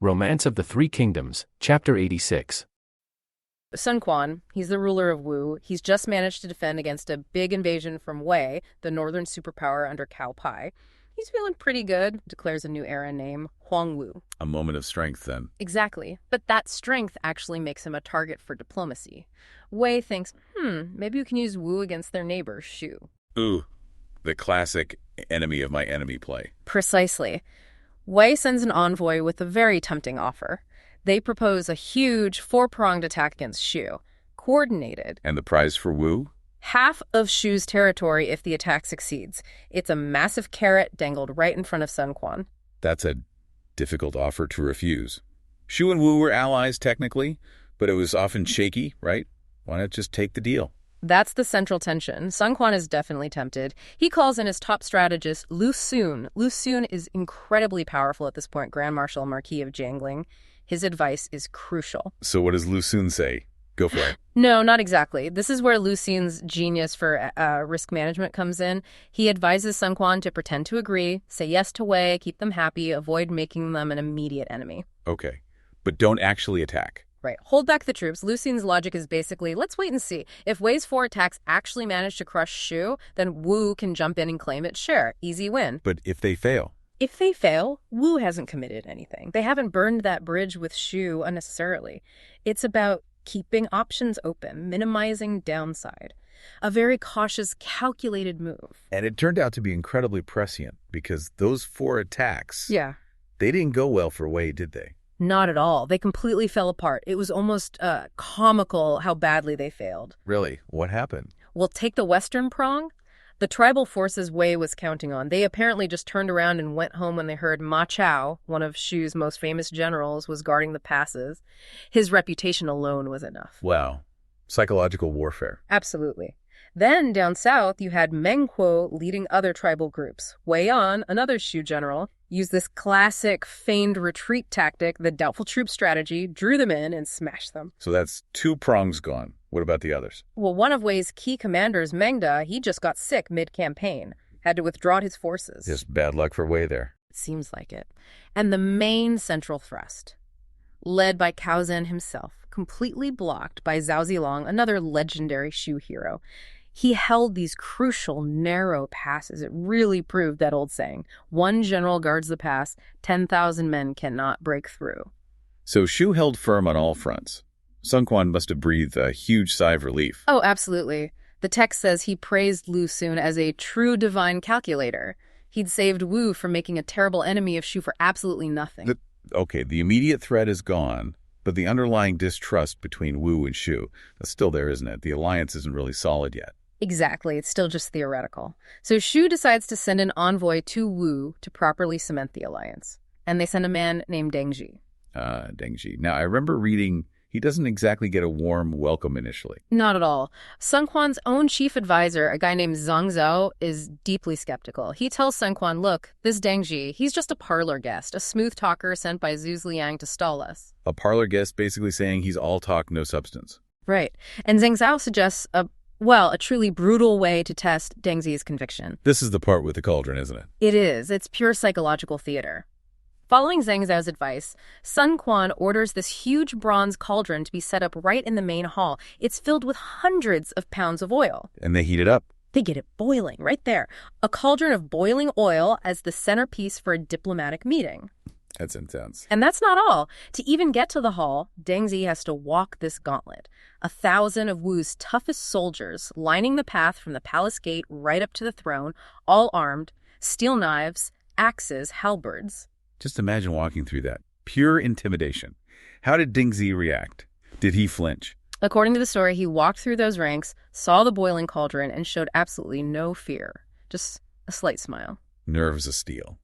Romance of the Three Kingdoms, Chapter 86. Sun Quan, he's the ruler of Wu. He's just managed to defend against a big invasion from Wei, the northern superpower under Cao Pai. He's feeling pretty good, declares a new era name, Huang Wu. A moment of strength, then. Exactly. But that strength actually makes him a target for diplomacy. Wei thinks, maybe we can use Wu against their neighbor, Shu. Ooh, the classic enemy of my enemy play. Precisely. Wei sends an envoy with a very tempting offer. They propose a huge four-pronged attack against Shu, coordinated. And the prize for Wu? Half of Shu's territory if the attack succeeds. It's a massive carrot dangled right in front of Sun Quan. That's a difficult offer to refuse. Shu and Wu were allies, technically, but it was often shaky, right? Why not just take the deal? That's the central tension. Sun Quan is definitely tempted. He calls in his top strategist, Lu Xun. Lu Xun is incredibly powerful at this point, Grand Marshal Marquis of Jiangling. His advice is crucial. So what does Lu Xun say? Go for it. No, not exactly. This is where Lu Xun's genius for risk management comes in. He advises Sun Quan to pretend to agree, say yes to Wei, keep them happy, avoid making them an immediate enemy. Okay, but don't actually attack. Right. Hold back the troops. Lu Xun's logic is basically, let's wait and see. If Wei's 4 attacks actually manage to crush Shu, then Wu can jump in and claim its share. Easy win. But if they fail? If they fail, Wu hasn't committed anything. They haven't burned that bridge with Shu unnecessarily. It's about keeping options open, minimizing downside. A very cautious, calculated move. And it turned out to be incredibly prescient, because those 4 attacks, they didn't go well for Wei, did they? Not at all. They completely fell apart. It was almost comical how badly they failed. Really? What happened? Well, take the western prong. The tribal forces Wei was counting on. They apparently just turned around and went home when they heard Ma Chao, one of Shu's most famous generals, was guarding the passes. His reputation alone was enough. Wow. Psychological warfare. Absolutely. Then, down south, you had Meng Huo leading other tribal groups. Wei Yan, another Shu general, used this classic feigned retreat tactic, the doubtful troop strategy, drew them in and smashed them. So that's 2 prongs gone. What about the others? Well, one of Wei's key commanders, Meng Da, he just got sick mid-campaign, had to withdraw his forces. Just bad luck for Wei there. It seems like it. And the main central thrust, led by Cao Zhen himself, completely blocked by Zhao Zilong, another legendary Shu hero. He held these crucial, narrow passes. It really proved that old saying, one general guards the pass, 10,000 men cannot break through. So Shu held firm on all fronts. Sun Quan must have breathed a huge sigh of relief. Oh, absolutely. The text says he praised Lu Xun as a true divine calculator. He'd saved Wu from making a terrible enemy of Shu for absolutely nothing. The immediate threat is gone, but the underlying distrust between Wu and Shu, that's still there, isn't it? The alliance isn't really solid yet. Exactly. It's still just theoretical. So Shu decides to send an envoy to Wu to properly cement the alliance. And they send a man named Deng Ji. Deng Ji. Now, I remember reading he doesn't exactly get a warm welcome initially. Not at all. Sun Quan's own chief advisor, a guy named Zhang Zhao, is deeply skeptical. He tells Sun Quan, look, this Deng Ji, he's just a parlor guest, a smooth talker sent by Zhu Liang to stall us. A parlor guest basically saying he's all talk, no substance. Right. And Zhang Zhao suggests a truly brutal way to test Deng Zi's conviction. This is the part with the cauldron, isn't it? It is. It's pure psychological theater. Following Zhang Zhao's advice, Sun Quan orders this huge bronze cauldron to be set up right in the main hall. It's filled with hundreds of pounds of oil. And they heat it up. They get it boiling right there. A cauldron of boiling oil as the centerpiece for a diplomatic meeting. That's intense. And that's not all. To even get to the hall, Deng Zi has to walk this gauntlet. 1,000 of Wu's toughest soldiers lining the path from the palace gate right up to the throne, all armed, steel knives, axes, halberds. Just imagine walking through that. Pure intimidation. How did Deng Zi react? Did he flinch? According to the story, he walked through those ranks, saw the boiling cauldron, and showed absolutely no fear. Just a slight smile. Nerves of steel.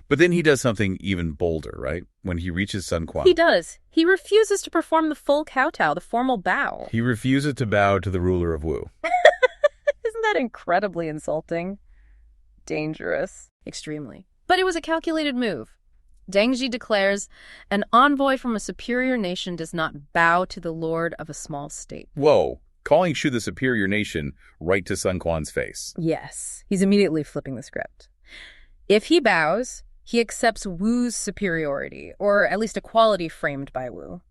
But then he does something even bolder, right? When he reaches Sun Quan. He does. He refuses to perform the full kowtow, the formal bow. He refuses to bow to the ruler of Wu. Isn't that incredibly insulting? Dangerous. Extremely. But it was a calculated move. Deng Ji declares, an envoy from a superior nation does not bow to the lord of a small state. Whoa. Calling Shu the superior nation right to Sun Quan's face. Yes. He's immediately flipping the script. If he bows, He accepts Wu's superiority, or at least equality framed by Wu.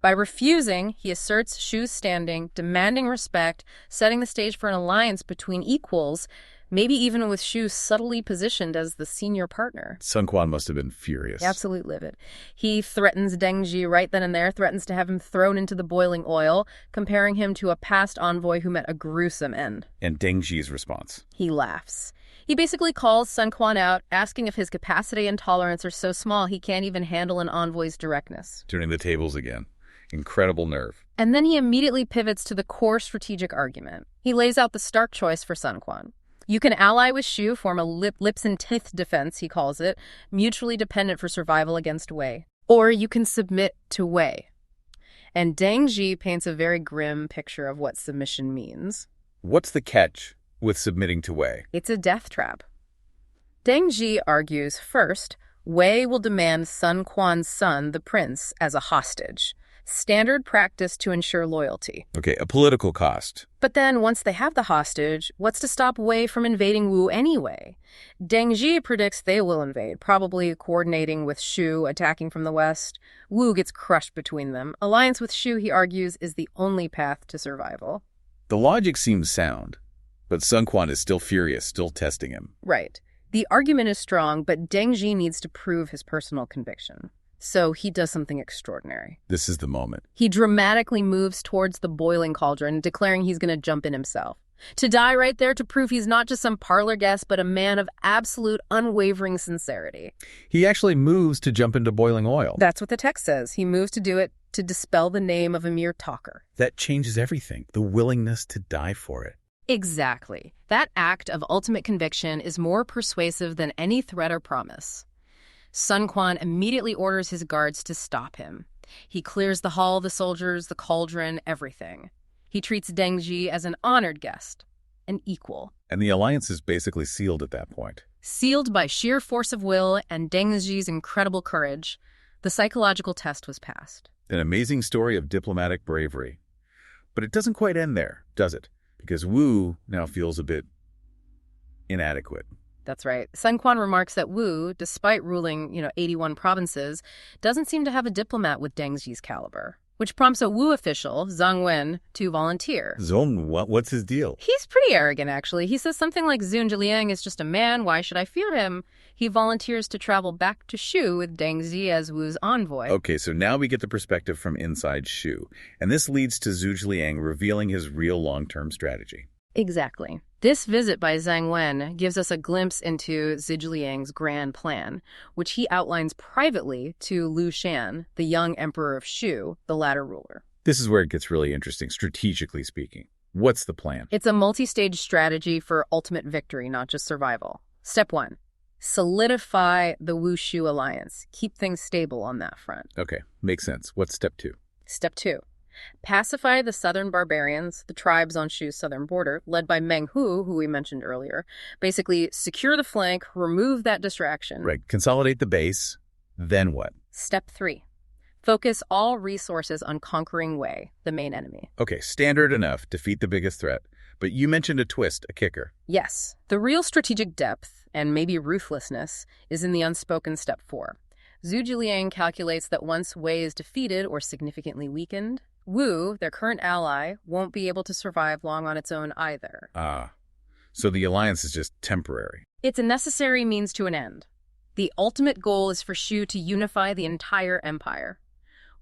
By refusing, he asserts Shu's standing, demanding respect, setting the stage for an alliance between equals, maybe even with Shu subtly positioned as the senior partner. Sun Quan must have been furious. Absolutely livid. He threatens Deng Zhi right then and there, threatens to have him thrown into the boiling oil, comparing him to a past envoy who met a gruesome end. And Deng Zhi's response? He laughs. He basically calls Sun Quan out, asking if his capacity and tolerance are so small he can't even handle an envoy's directness. Turning the tables again. Incredible nerve. And then he immediately pivots to the core strategic argument. He lays out the stark choice for Sun Quan. You can ally with Shu, form a lips and teeth defense, he calls it, mutually dependent for survival against Wei. Or you can submit to Wei. And Deng Zhi paints a very grim picture of what submission means. What's the catch with submitting to Wei? It's a death trap. Deng Zhi argues, first, Wei will demand Sun Quan's son, the prince, as a hostage. Standard practice to ensure loyalty. Okay, a political cost. But then, once they have the hostage, what's to stop Wei from invading Wu anyway? Deng Zhi predicts they will invade, probably coordinating with Shu, attacking from the west. Wu gets crushed between them. Alliance with Shu, he argues, is the only path to survival. The logic seems sound, but Sun Quan is still furious, still testing him. Right. The argument is strong, but Deng Zhi needs to prove his personal conviction. So he does something extraordinary. This is the moment. He dramatically moves towards the boiling cauldron, declaring he's going to jump in himself. To die right there to prove he's not just some parlor guest, but a man of absolute, unwavering sincerity. He actually moves to jump into boiling oil. That's what the text says. He moves to do it to dispel the name of a mere talker. That changes everything. The willingness to die for it. Exactly. That act of ultimate conviction is more persuasive than any threat or promise. Sun Quan immediately orders his guards to stop him. He clears the hall, the soldiers, the cauldron, everything. He treats Deng Zhi as an honored guest, an equal. And the alliance is basically sealed at that point. Sealed by sheer force of will and Deng Zhi's incredible courage, the psychological test was passed. An amazing story of diplomatic bravery. But it doesn't quite end there, does it? Because Wu now feels a bit inadequate. That's right. Sun Quan remarks that Wu, despite ruling, 81 provinces, doesn't seem to have a diplomat with Deng Zhi's caliber, which prompts a Wu official, Zhang Wen, to volunteer. Zhong, what's his deal? He's pretty arrogant, actually. He says something like, Zun Zhiliang is just a man, why should I fear him? He volunteers to travel back to Shu with Deng Zhi as Wu's envoy. Okay, so now we get the perspective from inside Shu, and this leads to Zhu Zhiliang revealing his real long-term strategy. Exactly. This visit by Zhang Wen gives us a glimpse into Zhi Zhiliang's grand plan, which he outlines privately to Liu Shan, the young emperor of Shu, the latter ruler. This is where it gets really interesting, strategically speaking. What's the plan? It's a multi-stage strategy for ultimate victory, not just survival. Step 1. Solidify the Wu-Shu alliance. Keep things stable on that front. Okay, makes sense. What's step 2? Step 2. Pacify the southern barbarians, the tribes on Shu's southern border, led by Meng Hu, who we mentioned earlier. Basically, secure the flank, remove that distraction. Right, consolidate the base, then what? Step 3. Focus all resources on conquering Wei, the main enemy. Okay, standard enough, defeat the biggest threat. But you mentioned a twist, a kicker. Yes, the real strategic depth, and maybe ruthlessness, is in the unspoken step 4. Zhu Zhiliang calculates that once Wei is defeated or significantly weakened, Wu, their current ally, won't be able to survive long on its own either. Ah, so the alliance is just temporary. It's a necessary means to an end. The ultimate goal is for Shu to unify the entire empire.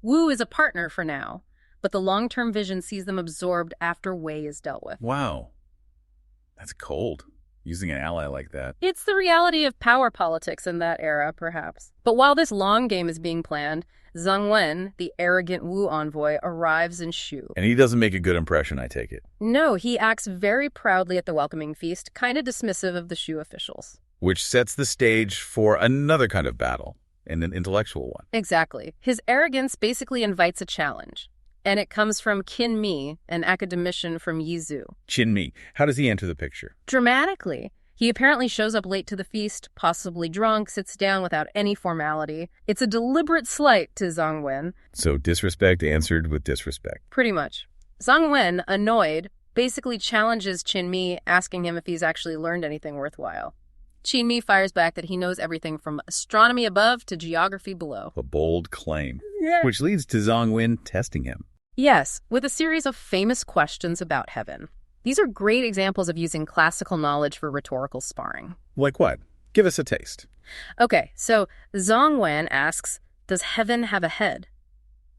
Wu is a partner for now, but the long-term vision sees them absorbed after Wei is dealt with. Wow, that's cold. Using an ally like that. It's the reality of power politics in that era, perhaps. But while this long game is being planned, Zhang Wen, the arrogant Wu envoy, arrives in Shu. And he doesn't make a good impression, I take it. No, he acts very proudly at the welcoming feast, kind of dismissive of the Shu officials. Which sets the stage for another kind of battle, and an intellectual one. Exactly. His arrogance basically invites a challenge. And it comes from Qin Mi, an academician from Yizhou. Qin Mi, how does he enter the picture? Dramatically. He apparently shows up late to the feast, possibly drunk, sits down without any formality. It's a deliberate slight to Zhang Wen. So disrespect answered with disrespect. Pretty much. Zhang Wen, annoyed, basically challenges Qin Mi, asking him if he's actually learned anything worthwhile. Qin Mi fires back that he knows everything from astronomy above to geography below. A bold claim, which leads to Zhang Wen testing him. Yes, with a series of famous questions about heaven. These are great examples of using classical knowledge for rhetorical sparring. Like what? Give us a taste. Okay, so Zhang Wen asks, does heaven have a head?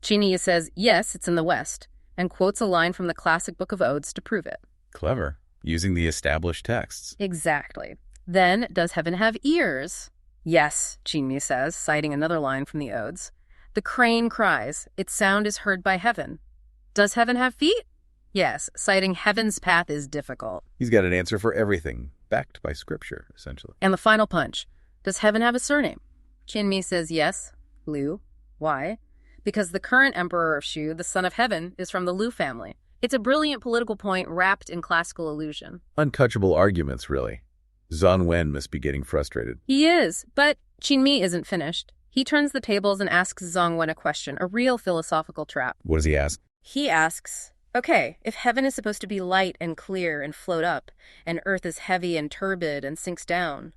Qin Mi says, yes, it's in the west, and quotes a line from the classic book of Odes to prove it. Clever. Using the established texts. Exactly. Then, does heaven have ears? Yes, Qin Mi says, citing another line from the Odes. The crane cries, its sound is heard by heaven. Does heaven have feet? Yes, citing heaven's path is difficult. He's got an answer for everything, backed by scripture, essentially. And the final punch. Does heaven have a surname? Qin Mi says yes, Liu. Why? Because the current emperor of Shu, the son of heaven, is from the Liu family. It's a brilliant political point wrapped in classical allusion. Untouchable arguments, really. Zhang Wen must be getting frustrated. He is, but Qin Mi isn't finished. He turns the tables and asks Zhang Wen a question, a real philosophical trap. What does he ask? He asks, okay, if heaven is supposed to be light and clear and float up, and earth is heavy and turbid and sinks down,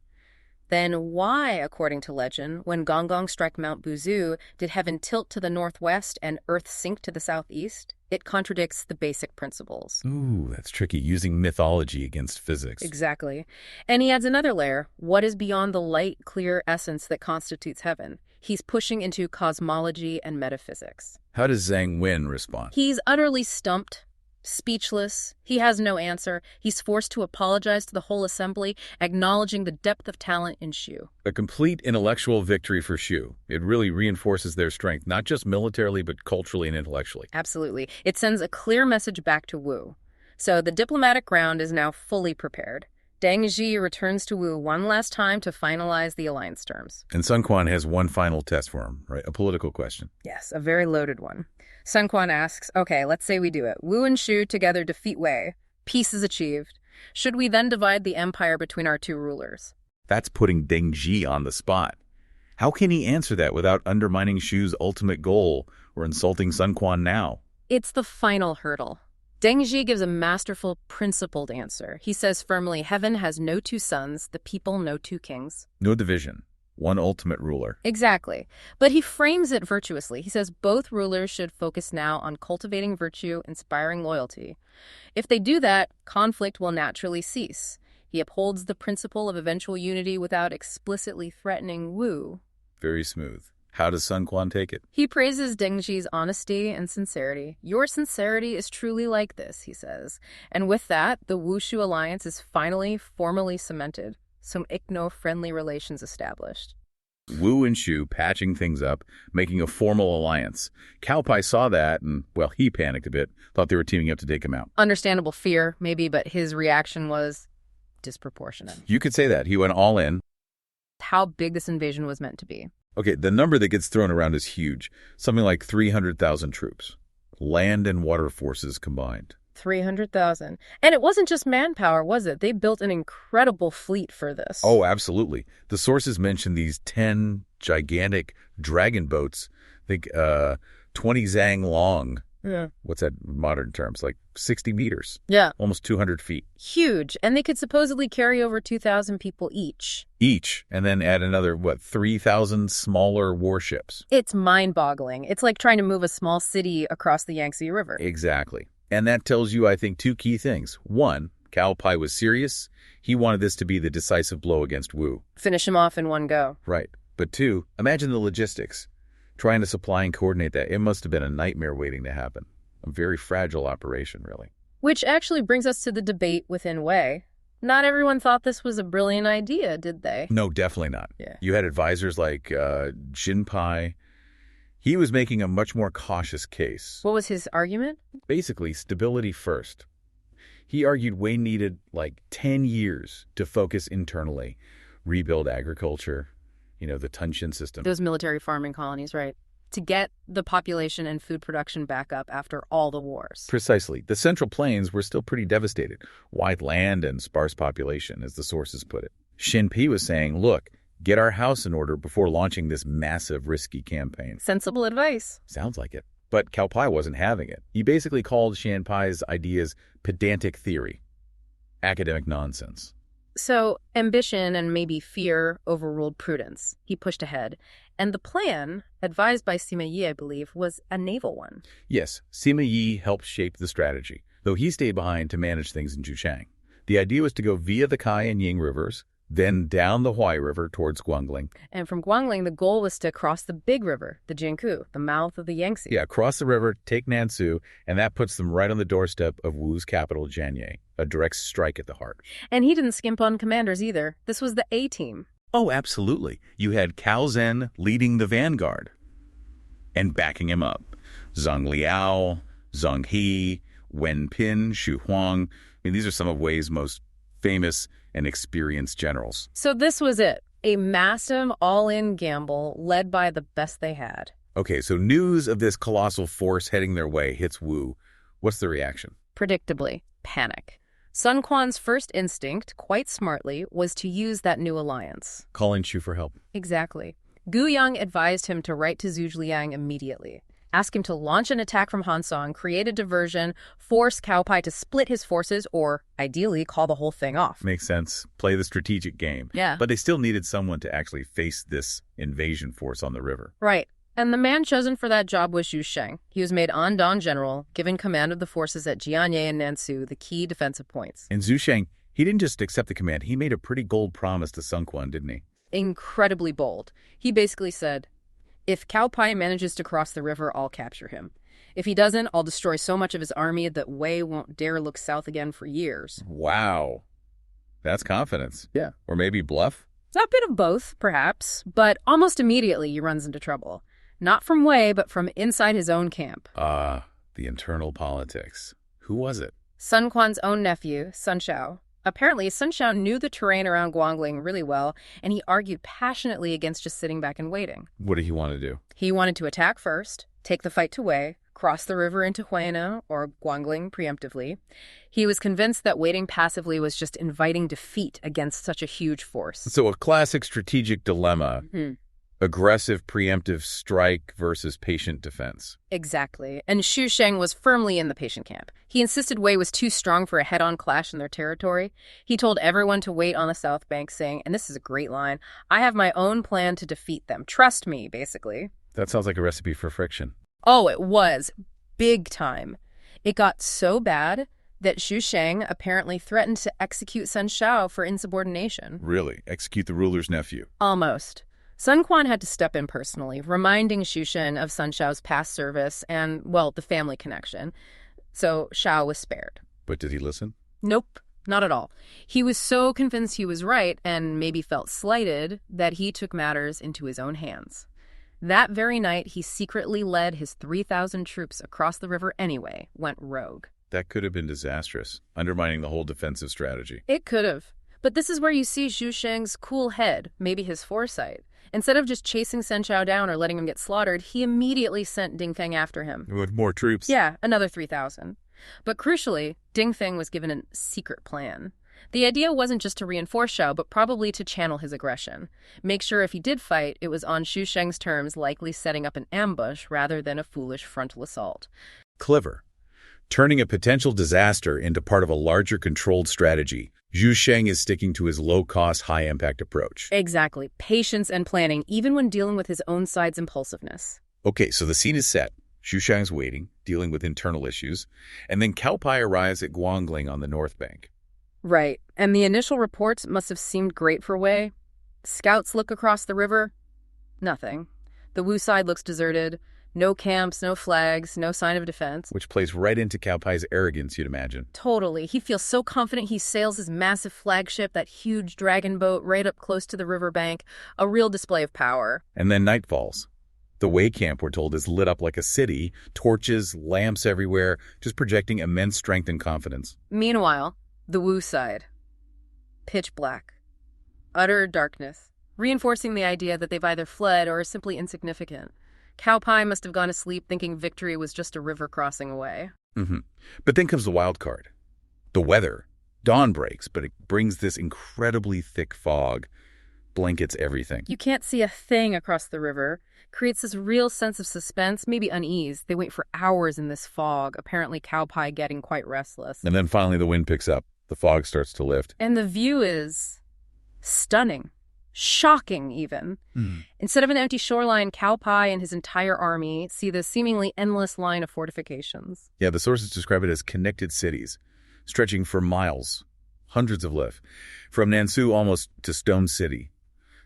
then why, according to legend, when Gong Gong struck Mount Buzu, did heaven tilt to the northwest and earth sink to the southeast? It contradicts the basic principles. Ooh, that's tricky, using mythology against physics. Exactly. And he adds another layer. What is beyond the light, clear essence that constitutes heaven? He's pushing into cosmology and metaphysics. How does Zhang Wen respond? He's utterly stumped, speechless. He has no answer. He's forced to apologize to the whole assembly, acknowledging the depth of talent in Shu. A complete intellectual victory for Shu. It really reinforces their strength, not just militarily, but culturally and intellectually. Absolutely. It sends a clear message back to Wu. So the diplomatic ground is now fully prepared. Deng Zhi returns to Wu one last time to finalize the alliance terms. And Sun Quan has one final test for him, right? A political question. Yes, a very loaded one. Sun Quan asks, okay, let's say we do it. Wu and Shu together defeat Wei. Peace is achieved. Should we then divide the empire between our two rulers? That's putting Deng Zhi on the spot. How can he answer that without undermining Shu's ultimate goal or insulting Sun Quan now? It's the final hurdle. Deng Zhi gives a masterful, principled answer. He says firmly, heaven has no two sons, the people no two kings. No division. One ultimate ruler. Exactly. But he frames it virtuously. He says both rulers should focus now on cultivating virtue, inspiring loyalty. If they do that, conflict will naturally cease. He upholds the principle of eventual unity without explicitly threatening Wu. Very smooth. How does Sun Quan take it? He praises Deng Zhi's honesty and sincerity. Your sincerity is truly like this, he says. And with that, the Wu-Shu alliance is finally formally cemented. Some ICNO-friendly relations established. Wu and Shu patching things up, making a formal alliance. Cao Pai saw that and, well, he panicked a bit, thought they were teaming up to take him out. Understandable fear, maybe, but his reaction was disproportionate. You could say that. He went all in. How big this invasion was meant to be. Okay, the number that gets thrown around is huge. Something like 300,000 troops. Land and water forces combined. 300,000. And it wasn't just manpower, was it? They built an incredible fleet for this. Oh, absolutely. The sources mention these 10 gigantic dragon boats. I think 20 zhang long. Yeah. What's that in modern terms? Like 60 meters. Yeah. Almost 200 feet. Huge. And they could supposedly carry over 2,000 people each. And then add another, 3,000 smaller warships. It's mind-boggling. It's like trying to move a small city across the Yangtze River. Exactly. And that tells you, I think, two key things. One, Cao Pai was serious. He wanted this to be the decisive blow against Wu. Finish him off in one go. Right. But two, imagine the logistics. Trying to supply and coordinate that. It must have been a nightmare waiting to happen. A very fragile operation, really. Which actually brings us to the debate within Wei. Not everyone thought this was a brilliant idea, did they? No, definitely not. Yeah. You had advisors like Jinpai. He was making a much more cautious case. What was his argument? Basically, stability first. He argued Wei needed 10 years to focus internally, rebuild agriculture, the Tunshin system. Those military farming colonies, right? To get the population and food production back up after all the wars. Precisely. The Central Plains were still pretty devastated. Wide land and sparse population, as the sources put it. Shinpi was saying, look, get our house in order before launching this massive, risky campaign. Sensible advice. Sounds like it. But Cao Pai wasn't having it. He basically called Shinpai's ideas pedantic theory, academic nonsense. So ambition and maybe fear overruled prudence. He pushed ahead. And the plan, advised by Sima Yi, I believe, was a naval one. Yes, Sima Yi helped shape the strategy, though he stayed behind to manage things in Zhushang. The idea was to go via the Kai and Ying rivers, then down the Huai River towards Guangling. And from Guangling, the goal was to cross the big river, the Jiangku, the mouth of the Yangtze. Yeah, cross the river, take Nansu, and that puts them right on the doorstep of Wu's capital, Jianye, a direct strike at the heart. And he didn't skimp on commanders either. This was the A-team. Oh, absolutely. You had Cao Zhen leading the vanguard and backing him up. Zhang Liao, Zheng He, Wen Pin, Xu Huang. These are some of Wei's most famous and experienced generals. So this was it, a massive all-in gamble led by the best they had. Okay, so news of this colossal force heading their way hits Wu. What's the reaction? Predictably, panic. Sun Quan's first instinct, quite smartly, was to use that new alliance. Call in Shu for help. Exactly. Gu Yang advised him to write to Zhu Liang immediately. Ask him to launch an attack from Hansong, create a diversion, force Cao Pai to split his forces, or, ideally, call the whole thing off. Makes sense. Play the strategic game. Yeah. But they still needed someone to actually face this invasion force on the river. Right. And the man chosen for that job was Zhu Sheng. He was made Andong general, given command of the forces at Jianye and Nansu, the key defensive points. And Zhu Sheng, he didn't just accept the command. He made a pretty bold promise to Sun Quan, didn't he? Incredibly bold. He basically said, if Cao Pai manages to cross the river, I'll capture him. If he doesn't, I'll destroy so much of his army that Wei won't dare look south again for years. Wow. That's confidence. Yeah. Or maybe bluff? A bit of both, perhaps, but almost immediately he runs into trouble. Not from Wei, but from inside his own camp. The internal politics. Who was it? Sun Quan's own nephew, Sun Shao. Apparently, Sun Shao knew the terrain around Guangling really well, and he argued passionately against just sitting back and waiting. What did he want to do? He wanted to attack first, take the fight to Wei, cross the river into Huaina or Guangling preemptively. He was convinced that waiting passively was just inviting defeat against such a huge force. So a classic strategic dilemma. Aggressive preemptive strike versus patient defense. Exactly. And Xu Sheng was firmly in the patient camp. He insisted Wei was too strong for a head-on clash in their territory. He told everyone to wait on the south bank, saying, and this is a great line, I have my own plan to defeat them. Trust me, basically. That sounds like a recipe for friction. Oh, it was. Big time. It got so bad that Xu Sheng apparently threatened to execute Sun Shao for insubordination. Really? Execute the ruler's nephew? Almost. Sun Quan had to step in personally, reminding Xu Sheng of Sun Shao's past service and, well, the family connection. So Shao was spared. But did he listen? Nope, not at all. He was so convinced he was right and maybe felt slighted that he took matters into his own hands. That very night, he secretly led his 3,000 troops across the river anyway, went rogue. That could have been disastrous, undermining the whole defensive strategy. It could have. But this is where you see Xu Sheng's cool head, maybe his foresight. Instead of just chasing Sun Shao down or letting him get slaughtered, he immediately sent Ding Feng after him. With more troops? Yeah, another 3,000. But crucially, Ding Feng was given a secret plan. The idea wasn't just to reinforce Shao, but probably to channel his aggression. Make sure if he did fight, it was on Xu Sheng's terms, likely setting up an ambush rather than a foolish frontal assault. Clever. Turning a potential disaster into part of a larger controlled strategy. Zhu Sheng is sticking to his low-cost, high-impact approach. Exactly. Patience and planning, even when dealing with his own side's impulsiveness. Okay, so the scene is set. Xu Sheng's waiting, dealing with internal issues, and then Cao Pai arrives at Guangling on the north bank. Right. And the initial reports must have seemed great for Wei. Scouts look across the river. Nothing. The Wu side looks deserted. No camps, no flags, no sign of defense. Which plays right into Cao Pai's arrogance, you'd imagine. Totally. He feels so confident he sails his massive flagship, that huge dragon boat, right up close to the riverbank. A real display of power. And then night falls. The Wei camp, we're told, is lit up like a city. Torches, lamps everywhere, just projecting immense strength and confidence. Meanwhile, the Wu side. Pitch black. Utter darkness. Reinforcing the idea that they've either fled or are simply insignificant. Cao Pai must have gone to sleep thinking victory was just a river crossing away. But then comes the wild card. The weather. Dawn breaks, but it brings this incredibly thick fog. Blankets everything. You can't see a thing across the river. Creates this real sense of suspense, maybe unease. They wait for hours in this fog, apparently Cao Pai getting quite restless. And then finally the wind picks up. The fog starts to lift. And the view is stunning. Shocking, even. Instead of an empty shoreline, Cao Pai and his entire army see the seemingly endless line of fortifications. Yeah, the sources describe it as connected cities, stretching for miles, hundreds of li. From Nansu almost to Stone City,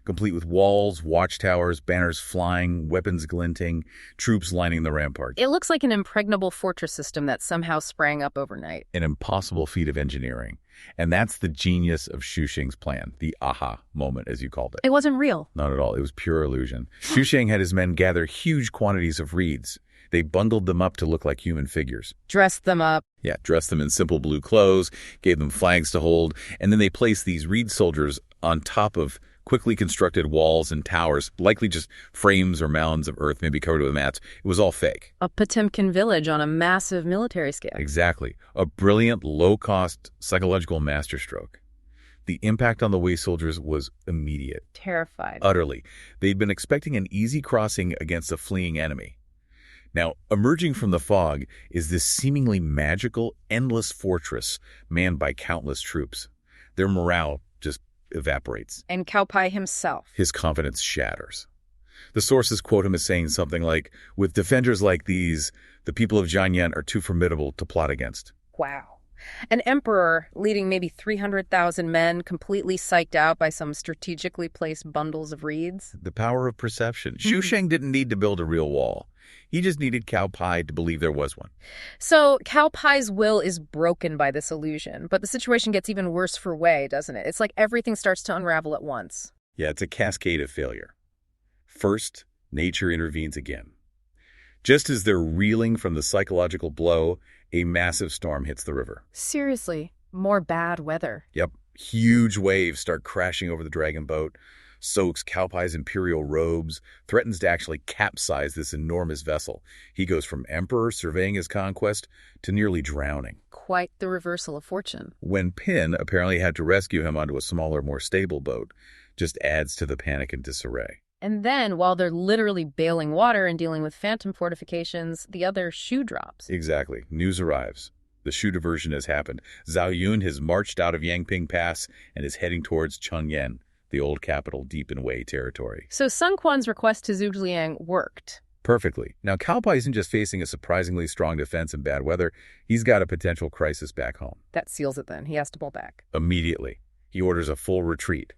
complete with walls, watchtowers, banners flying, weapons glinting, troops lining the ramparts. It looks like an impregnable fortress system that somehow sprang up overnight. An impossible feat of engineering. And that's the genius of Xu Sheng's plan, the aha moment, as you called it. It wasn't real. Not at all. It was pure illusion. Xu Sheng had his men gather huge quantities of reeds. They bundled them up to look like human figures. Dressed them up. Yeah, dressed them in simple blue clothes, gave them flags to hold, and then they placed these reed soldiers on top of quickly constructed walls and towers, likely just frames or mounds of earth, maybe covered with mats. It was all fake. A Potemkin village on a massive military scale. Exactly. A brilliant, low-cost psychological masterstroke. The impact on the Wei soldiers was immediate. Terrified. Utterly. They'd been expecting an easy crossing against a fleeing enemy. Now, emerging from the fog is this seemingly magical, endless fortress manned by countless troops. Their morale just evaporates. And Cao Pai himself. His confidence shatters. The sources quote him as saying something like, "With defenders like these, the people of Jianyan are too formidable to plot against." Wow. An emperor leading maybe 300,000 men, completely psyched out by some strategically placed bundles of reeds. The power of perception. Xu Sheng didn't need to build a real wall. He just needed Cao Pai to believe there was one. So Cao Pai's will is broken by this illusion, but the situation gets even worse for Wei, doesn't it? It's like everything starts to unravel at once. Yeah, it's a cascade of failure. First, nature intervenes again. Just as they're reeling from the psychological blow, a massive storm hits the river. Seriously, more bad weather. Yep, huge waves start crashing over the dragon boat, soaks Cao Pai's imperial robes, threatens to actually capsize this enormous vessel. He goes from emperor surveying his conquest to nearly drowning. Quite the reversal of fortune. Wen Pin apparently had to rescue him onto a smaller, more stable boat, just adds to the panic and disarray. And then, while they're literally bailing water and dealing with phantom fortifications, the other shoe drops. Exactly. News arrives. The Shu diversion has happened. Zhao Yun has marched out of Yangping Pass and is heading towards Chengyan, the old capital deep in Wei territory. So Sun Quan's request to Zhuge Liang worked. Perfectly. Now, Cao Pai isn't just facing a surprisingly strong defense in bad weather. He's got a potential crisis back home. That seals it then. He has to pull back. Immediately. He orders a full retreat.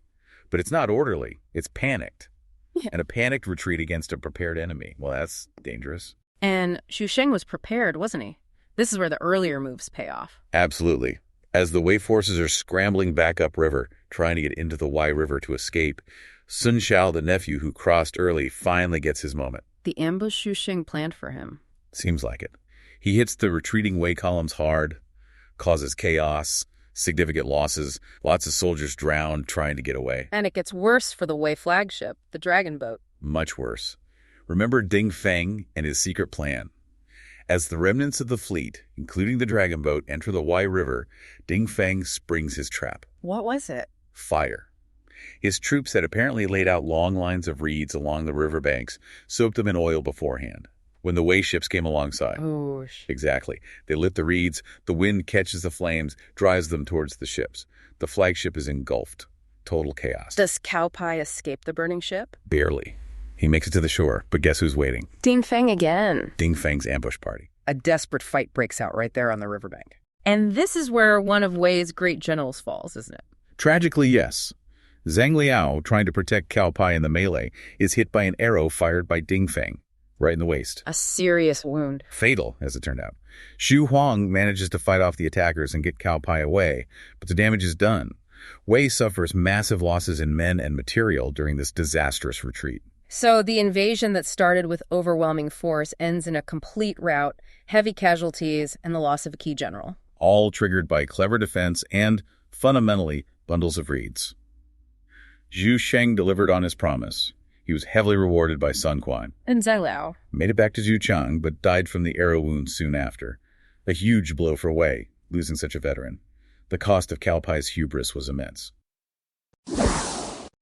But it's not orderly. It's panicked. Yeah. And a panicked retreat against a prepared enemy. Well, that's dangerous. And Xu Sheng was prepared, wasn't he? This is where the earlier moves pay off. Absolutely. As the Wei forces are scrambling back upriver, trying to get into the Wai River to escape, Sun Shao, the nephew who crossed early, finally gets his moment. The ambush Xu Sheng planned for him. Seems like it. He hits the retreating Wei columns hard, causes chaos, significant losses, lots of soldiers drown trying to get away. And it gets worse for the Wei flagship, the dragon boat. Much worse. Remember Ding Feng and his secret plan. As the remnants of the fleet, including the dragon boat, enter the Wai River, Ding Feng springs his trap. What was it? Fire. His troops had apparently laid out long lines of reeds along the riverbanks, soaked them in oil beforehand. When the Wei ships came alongside. Oosh. Exactly. They lit the reeds, the wind catches the flames, drives them towards the ships. The flagship is engulfed. Total chaos. Does Cao Pai escape the burning ship? Barely. He makes it to the shore, but guess who's waiting? Ding Feng again. Ding Feng's ambush party. A desperate fight breaks out right there on the riverbank. And this is where one of Wei's great generals falls, isn't it? Tragically, yes. Zhang Liao, trying to protect Cao Pai in the melee, is hit by an arrow fired by Ding Feng, right in the waist. A serious wound. Fatal, as it turned out. Xu Huang manages to fight off the attackers and get Cao Pai away, but the damage is done. Wei suffers massive losses in men and material during this disastrous retreat. So the invasion that started with overwhelming force ends in a complete rout, heavy casualties, and the loss of a key general. All triggered by clever defense and, fundamentally, bundles of reeds. Xu Sheng delivered on his promise. He was heavily rewarded by Sun Quan. And Zhai Liao. Made it back to Zhuchang, but died from the arrow wound soon after. A huge blow for Wei, losing such a veteran. The cost of Cao Pai's hubris was immense.